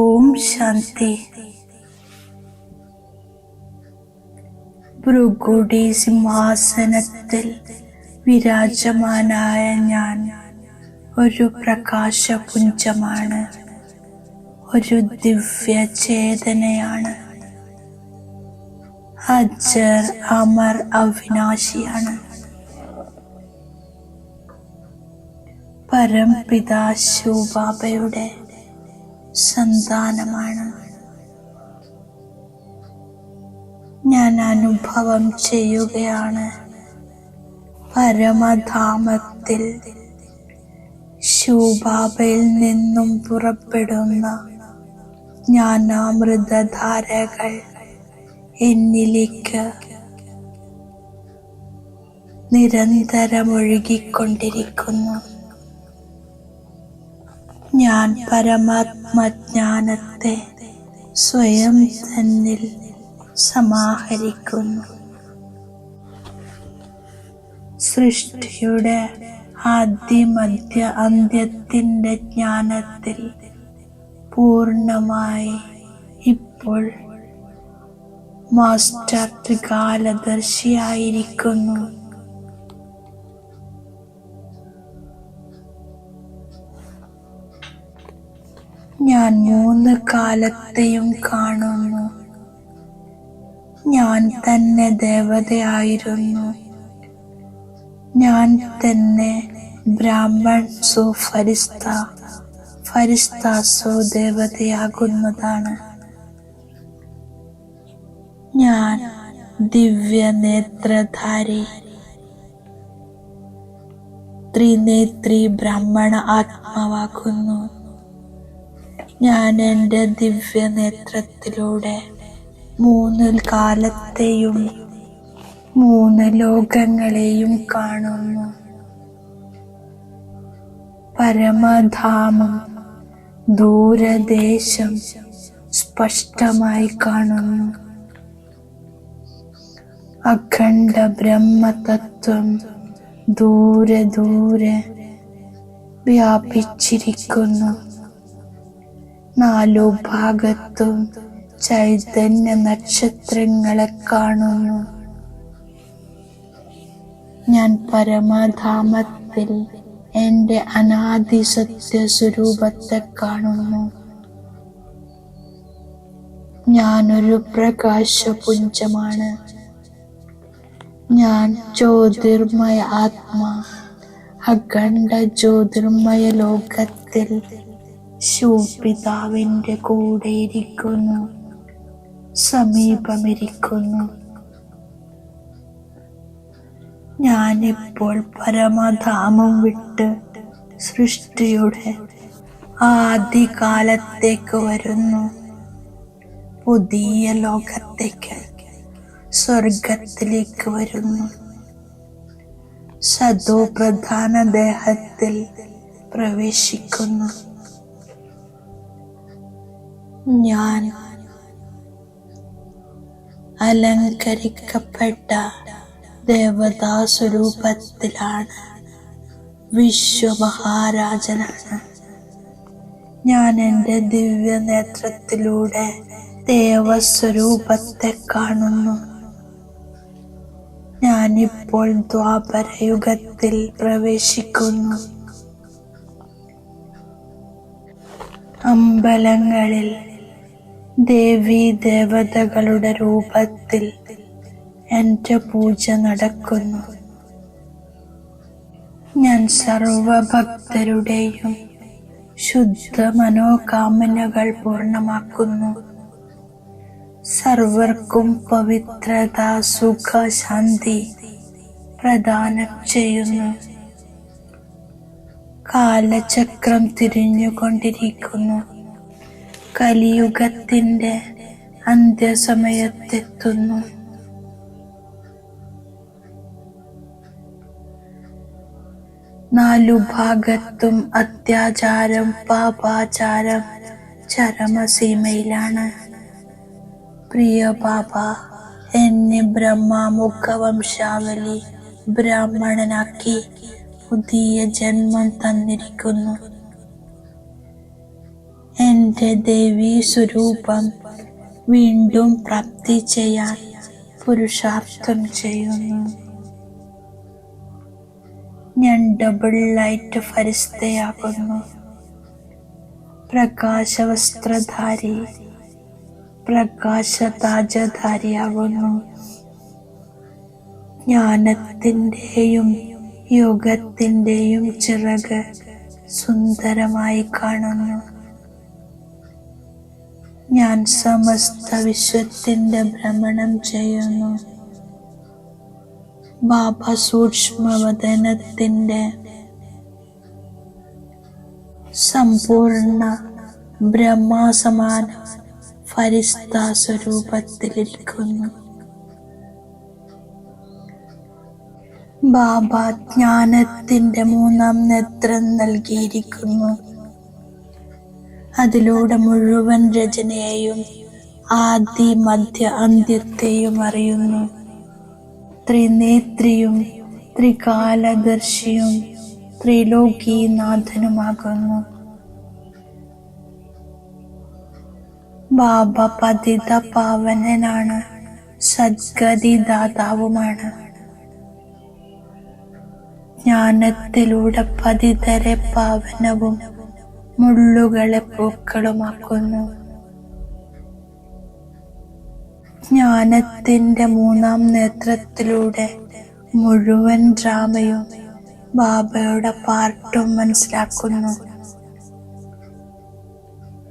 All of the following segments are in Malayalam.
ഓം ശാന്തി. ഭൃഗുടി സിംഹാസനത്തിൽ വിരാജമാനായ ഞാൻ ഒരു പ്രകാശപുഞ്ചമാണ്, ഒരു ദിവ്യ ചേതനയാണ്. അജർ അമർ അവിനാശിയാണ്. പരംപിതാ ശിവബാബയുടെ സന്താനമാണ്. ഞാൻ അനുഭവം ചെയ്യുകയാണ് പരമധാമത്തിൽ ശിവബാബയിൽ നിന്നും പുറപ്പെടുന്ന ജ്ഞാനാമൃതധാരകൾ എന്നിലേക്ക് നിരന്തരം ഒഴുകിക്കൊണ്ടിരിക്കുന്നു. ഞാൻ പരമാത്മജ്ഞാനത്തെ സ്വയം തന്നിൽ സമാഹരിക്കുന്നു. സൃഷ്ടിയുടെ ആദ്യമധ്യ അന്ത്യത്തിൻ്റെ ജ്ഞാനത്തിൽ പൂർണ്ണമായി ഇപ്പോൾ മാസ്റ്റർ ത്രികാലദർശിയായിരിക്കുന്നു. ഞാൻ 3 കാലത്തെയും കാണുന്നു. ഞാൻ തന്നെ ദേവതയായിരുന്നു. ഞാൻ തന്നെ ബ്രാഹ്മൺ സോ ഫരിസ്ത, ഫരിസ്ത സോ ദേവതയാകുന്നതാണ്. ഞാൻ ദിവ്യ നേത്രധാരി, ത്രിനേത്രി ബ്രാഹ്മണ ആത്മാവാകുന്നു. ഞാൻ എൻ്റെ ദിവ്യ നേത്രത്തിലൂടെ 3 കാലത്തെയും 3 ലോകങ്ങളെയും കാണുന്നു. പരമധാമം, ദൂരദേശം സ്പഷ്ടമായി കാണുന്നു. അഖണ്ഡ ബ്രഹ്മതത്വം ദൂരെ ദൂരെ വ്യാപിച്ചിരിക്കുന്നു. 4 ഭാഗത്തും ചൈതന്യ നക്ഷത്രങ്ങളെ കാണുന്നു. ഞാൻ പരമധാമത്തിൽ എൻ്റെ അനാദി സത്യസ്വരൂപത്തെ കാണുന്നു. ഞാനൊരു പ്രകാശപുഞ്ചമാണ്. ഞാൻ ജ്യോതിർമയ ആത്മാ. അഖണ്ഡ ജ്യോതിർമയ ലോകത്തിൽ ശിവപിതാവിൻ്റെ കൂടെ ഇരിക്കുന്നു, സമീപമിരിക്കുന്നു. ഞാനിപ്പോൾ പരമധാമം വിട്ട് സൃഷ്ടിയുടെ ആദികാലത്തേക്ക് വരുന്നു. പുതിയ ലോകത്തേക്ക്, സ്വർഗത്തിലേക്ക് വരുന്നു. സദോ പ്രധാന ദേഹത്തിൽ പ്രവേശിക്കുന്നു. ഞാൻ അലങ്കരിക്കപ്പെട്ട ദേവതാ സ്വരൂപത്തിലാണ്. വിശ്വമഹാരാജനാണ്. ഞാൻ എൻ്റെ ദിവ്യ നേത്രത്തിലൂടെ ദേവസ്വരൂപത്തെ കാണുന്നു. ഞാനിപ്പോൾ ദ്വാപരയുഗത്തിൽ പ്രവേശിക്കുന്നു. അമ്പലങ്ങളിൽ ദേവീ ദേവതകളുടെ രൂപത്തിൽ എൻ്റെ പൂജ നടക്കുന്നു. ഞാൻ സർവഭക്തരുടെയും ശുദ്ധ മനോകാമനകൾ പൂർണ്ണമാക്കുന്നു. സർവർക്കും പവിത്രത, സുഖ, ശാന്തി പ്രദാനം ചെയ്യുന്നു. കാലചക്രം തിരിഞ്ഞുകൊണ്ടിരിക്കുന്നു. കലിയുഗത്തിൻ്റെ അന്ത്യസമയത്തെത്തുന്നു. നാലു ഭാഗത്തും അത്യാചാരം, പാപാചാരം ചരമസീമയിലാണ്. പ്രിയ ബാബ, എന്നെ ബ്രഹ്മമുഖവംശാവലി ബ്രാഹ്മണനാക്കി പുതിയ ജന്മം തന്നിരിക്കുന്നു. എൻ്റെ എൻ്റെ ദേവീ സ്വരൂപം വീണ്ടും പ്രാപ്തി ചെയ്യാൻ പുരുഷാർത്ഥം ചെയ്യുന്നു. ഞാൻ ഡബിൾ ലൈറ്റ് ഫരിസ്തയാകുന്നു. പ്രകാശവസ്ത്രധാരി, പ്രകാശതാജധാരിയാകുന്നു. ജ്ഞാനത്തിൻ്റെയും യോഗത്തിൻ്റെയും ചിറക് സുന്ദരമായി കാണുന്നു. ഞാൻ സമസ്ത വിശ്വത്തിൻ്റെ ഭ്രമണം ചെയ്യുന്നു. ബാബ സൂക്ഷ്മവദനത്തിൻ്റെ സമ്പൂർണ്ണ ബ്രഹ്മസമാന ഫരിസ്ത സ്വരൂപത്തിലിരിക്കുന്നു. ബാബ ജ്ഞാനത്തിൻ്റെ 3-ാം നേത്രം നൽകിയിരിക്കുന്നു. അതിലൂടെ മുഴുവൻ രചനയെയും ആദി മധ്യ അന്ത്യത്തെയും അറിയുന്നു. ത്രിനേത്രിയും ത്രികാലദർശിയും ത്രിലോകീനാഥനുമാകുന്നു. ബാബ പതിത പാവനനാണ്, സദ്ഗതി ദാതാവുമാണ്. ജ്ഞാനത്തിലൂടെ പതിതരെ പാവനവും മുള്ളുകളെ പൂക്കളുമാക്കുന്നു. ജ്ഞാനത്തിൻ്റെ 3-ാം നേത്രത്തിലൂടെ മുഴുവൻ ഡ്രാമയും ബാബയുടെ പാർട്ടും മനസ്സിലാക്കുന്നു.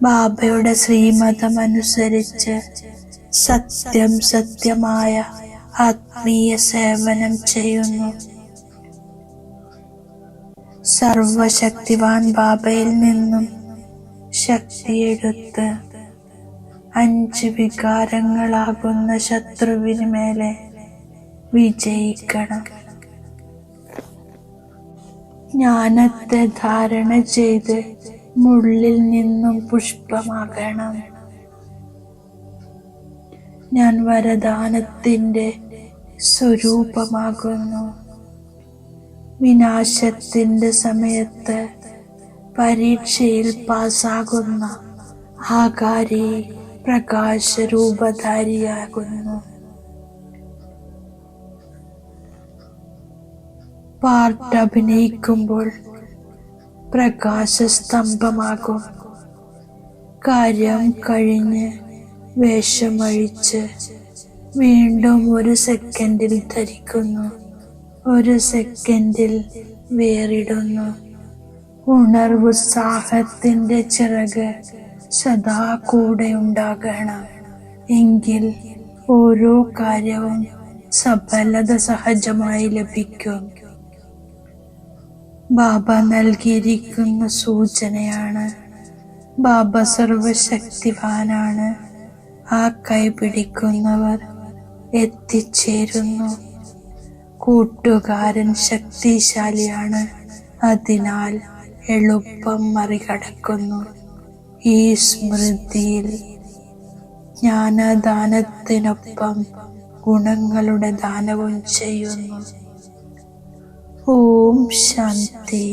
ബാബയുടെ ശ്രീമതമനുസരിച്ച് സത്യം സത്യമായ ആത്മീയ സേവനം ചെയ്യുന്നു. സർവശക്തിവാൻ ബാബയിൽ നിന്നും ശക്തിയെടുത്ത് 5 വികാരങ്ങളാകുന്ന ശത്രുവിന് മേലെ വിജയിക്കണം. ജ്ഞാനത്തെ ധാരണ ചെയ്ത് മുള്ളിൽ നിന്നും പുഷ്പമാകണം. ഞാൻ വരദാനത്തിൻ്റെ സ്വരൂപമാകുന്നു. വിനാശത്തിൻ്റെ സമയത്ത് പരീക്ഷയിൽ പാസ്സാകുന്ന ആകാരി പ്രകാശരൂപധാരിയാകുന്നു. പാർട്ട് അഭിനയിക്കുമ്പോൾ പ്രകാശസ്തംഭമാകും. കാര്യം കഴിഞ്ഞ് വേഷമഴിച്ച് വീണ്ടും 1 സെക്കൻഡിൽ ധരിക്കുന്നു, 1 സെക്കൻഡിൽ വേറിടുന്നു. ഉണർവുത്സാഹത്തിൻ്റെ ചിറക് സദാ കൂടെ ഉണ്ടാകണം. എങ്കിൽ ഓരോ കാര്യവും സഫലത സഹജമായി ലഭിക്കും. ബാബ നൽകിയിരിക്കുന്ന സൂചനയാണ്. ബാബ സർവശക്തിവാനാണ്. ആ കൈ പിടിക്കുന്നവർ എത്തിച്ചേരുന്നു. കൂട്ടുകാരൻ ശക്തിശാലിയാണ്, അതിനാൽ എളുപ്പം മറികടക്കുന്നു. ഈ സ്മൃതിയിൽ ജ്ഞാനദാനത്തിനൊപ്പം ഗുണങ്ങളുടെ ദാനവും ചെയ്യുന്നു. ഓം ശാന്തി.